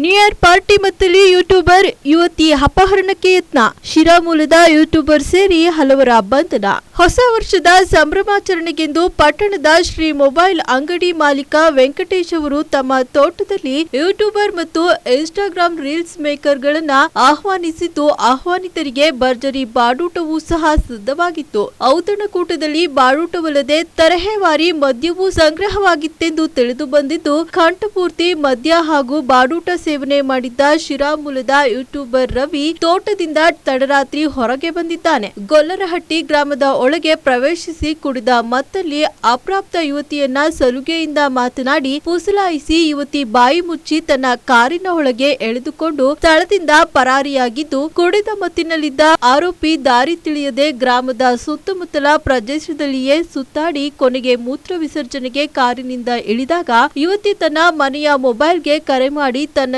New year party ಮತ್ತಲ್ಲಿ YouTuber ಯುವತಿ ಅಪಹರಣಕ್ಕೆ ಯತ್ನ. ಶಿರಾ ಮೂಲದ ಯೂಟ್ಯೂಬರ್ ಸೇರಿ ಹಲವರ ಬಂಧನ. ಹೊಸ ವರ್ಷದ ಸಂಭ್ರಮಾಚರಣೆಗೆಂದು ಪಟ್ಟಣದ ಶ್ರೀ ಮೊಬೈಲ್ ಅಂಗಡಿ ಮಾಲೀಕ ವೆಂಕಟೇಶ್ ಅವರು ತಮ್ಮ ತೋಟದಲ್ಲಿ ಯೂಟ್ಯೂಬರ್ ಮತ್ತು ಇನ್ಸ್ಟಾಗ್ರಾಮ್ ರೀಲ್ಸ್ ಮೇಕರ್ ಗಳನ್ನ ಆಹ್ವಾನಿಸಿದ್ದು, ಆಹ್ವಾನಿತರಿಗೆ ಭರ್ಜರಿ ಬಾಡೂಟವೂ ಸಹ ಸಿದ್ಧವಾಗಿತ್ತು. ಔತಣಕೂಟದಲ್ಲಿ ಬಾಡೂಟವಲ್ಲದೆ ತರಹೇವಾರಿ ಮದ್ಯವೂ ಸಂಗ್ರಹವಾಗಿತ್ತೆಂದು ತಿಳಿದು ಬಂದಿದ್ದು, ಕಂಠಪೂರ್ತಿ ಮದ್ಯ ಹಾಗೂ ಬಾಡೂಟ ಸೇವನೆ ಮಾಡಿದ್ದ ಶಿರಾ ಮೂಲದ ಯೂಟ್ಯೂಬರ್ ರವಿ ತೋಟದಿಂದ ತಡರಾತ್ರಿ ಹೊರಗೆ ಬಂದಿದ್ದಾನೆ. ಗೊಲ್ಲರಹಟ್ಟಿ ಗ್ರಾಮದ ಒಳಗೆ ಪ್ರವೇಶಿಸಿ ಕುಡಿದ ಮತ್ತಲ್ಲಿ ಅಪ್ರಾಪ್ತ ಯುವತಿಯನ್ನ ಸಲುಗೆಯಿಂದ ಮಾತನಾಡಿ ಪುಸಲಾಯಿಸಿ ಯುವತಿ ಬಾಯಿ ಮುಚ್ಚಿ ತನ್ನ ಕಾರಿನ ಒಳಗೆ ಎಳೆದುಕೊಂಡು ಸ್ಥಳದಿಂದ ಪರಾರಿಯಾಗಿದ್ದು, ಕುಡಿದ ಮತ್ತಿನಲ್ಲಿದ್ದ ಆರೋಪಿ ದಾರಿ ತಿಳಿಯದೆ ಗ್ರಾಮದ ಸುತ್ತಮುತ್ತಲ ಪ್ರದೇಶದಲ್ಲಿಯೇ ಸುತ್ತಾಡಿ ಕೊನೆಗೆ ಮೂತ್ರ ವಿಸರ್ಜನೆಗೆ ಕಾರಿನಿಂದ ಇಳಿದಾಗ ಯುವತಿ ತನ್ನ ಮನೆಯ ಮೊಬೈಲ್ಗೆ ಕರೆ ಮಾಡಿ ತನ್ನನ್ನ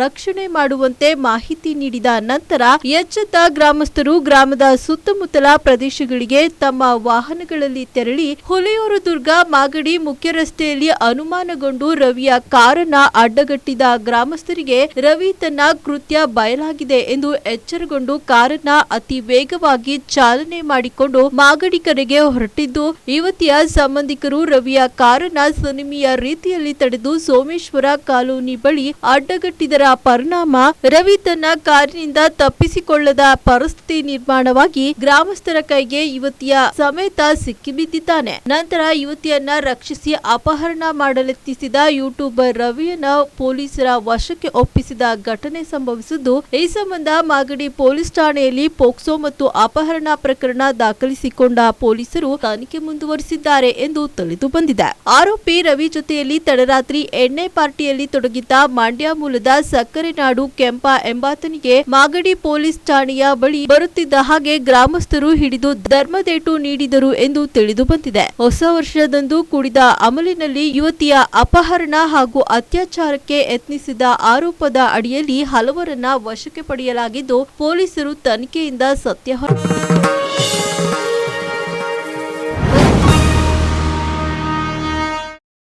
ರಕ್ಷಣೆ ಮಾಡುವಂತೆ ಮಾಹಿತಿ ನೀಡಿದ ನಂತರ ಎಚ್ಚೆತ್ತ ಗ್ರಾಮಸ್ಥರು ಗ್ರಾಮದ ಸುತ್ತಮುತ್ತಲ ಪ್ರದೇಶಗಳಿಗೆ ತಮ್ಮ ವಾಹನಗಳಲ್ಲಿ ತೆರಳಿ ಹುಲಿಯೂರು ದುರ್ಗ ಮಾಗಡಿ ಮುಖ್ಯ ರಸ್ತೆಯಲ್ಲಿ ಅನುಮಾನಗೊಂಡು ರವಿಯ ಕಾರನ್ನ ಅಡ್ಡಗಟ್ಟಿದ ಗ್ರಾಮಸ್ಥರಿಗೆ ರವಿ ತನ್ನ ಕೃತ್ಯ ಬಯಲಾಗಿದೆ ಎಂದು ಎಚ್ಚರಗೊಂಡು ಕಾರನ್ನ ಅತಿ ವೇಗವಾಗಿ ಚಾಲನೆ ಮಾಡಿಕೊಂಡು ಮಾಗಡಿ ಕಡೆಗೆ ಹೊರಟಿದ್ದು, ಯುವತಿಯ ಸಂಬಂಧಿಕರು ರವಿಯ ಕಾರನ್ನ ಸಿನಿಮೀಯ ರೀತಿಯಲ್ಲಿ ತಡೆದು ಸೋಮೇಶ್ವರ ಕಾಲೋನಿ ಬಳಿ ಅಡ್ಡಗಟ್ಟಿದರ ಪರಿಣಾಮ ರವಿ ತನ್ನ ಕಾರಿನಿಂದ ತಪ್ಪಿಸಿಕೊಳ್ಳದ ಪರಿಸ್ಥಿತಿ ನಿರ್ಮಾಣವಾಗಿ ಗ್ರಾಮಸ್ಥರ ಕೈಗೆ ಯುವತಿಯ ಸಮೇತ ಸಿಕ್ಕಿಬಿದ್ದಿದ್ದಾನೆ. ನಂತರ ಯುವತಿಯನ್ನ ರಕ್ಷಿಸಿ ಅಪಹರಣ ಮಾಡಲೆತ್ತಿಸಿದ ಯೂಟ್ಯೂಬರ್ ರವಿಯನ್ನ ಪೊಲೀಸರ ವಶಕ್ಕೆ ಒಪ್ಪಿಸಿದ ಘಟನೆ ಸಂಭವಿಸಿದ್ದು, ಈ ಸಂಬಂಧ ಮಾಗಡಿ ಪೊಲೀಸ್ ಠಾಣೆಯಲ್ಲಿ ಪೋಕ್ಸೋ ಮತ್ತು ಅಪಹರಣ ಪ್ರಕರಣ ದಾಖಲಿಸಿಕೊಂಡ ಪೊಲೀಸರು ತನಿಖೆ ಮುಂದುವರಿಸಿದ್ದಾರೆ ಎಂದು ತಿಳಿದು ಬಂದಿದೆ. ಆರೋಪಿ ರವಿ ಜೊತೆಯಲ್ಲಿ ತಡರಾತ್ರಿ ಎಣ್ಣೆ ಪಾರ್ಟಿಯಲ್ಲಿ ತೊಡಗಿದ್ದ ಮಂಡ್ಯ ಮೂಲದ ಸಕ್ಕರೆ ನಾಡು ಕೆಂಪ ಎಂಬಾತನಿಗೆ ಮಾಗಡಿ ಪೊಲೀಸ್ ಠಾಣೆಯ ಬಳಿ ಬರುತ್ತಿದ್ದ ಹಾಗೆ ಗ್ರಾಮಸ್ಥರು ಹಿಡಿದು ಧರ್ಮದೇಟು ನೀಡಿದರು ಎಂದು ತಿಳಿದು ಬಂದಿದೆ. ಹೊಸ ವರ್ಷದಂದು ಕುಡಿದ ಅಮಲಿನಲ್ಲಿ ಯುವತಿಯ ಅಪಹರಣ ಹಾಗೂ ಅತ್ಯಾಚಾರಕ್ಕೆ ಯತ್ನಿಸಿದ ಆರೋಪದ ಅಡಿಯಲ್ಲಿ ಹಲವರನ್ನ ವಶಕ್ಕೆ ಪಡೆಯಲಾಗಿದ್ದು, ಪೊಲೀಸರು ತನಿಖೆಯಿಂದ ಸತ್ಯ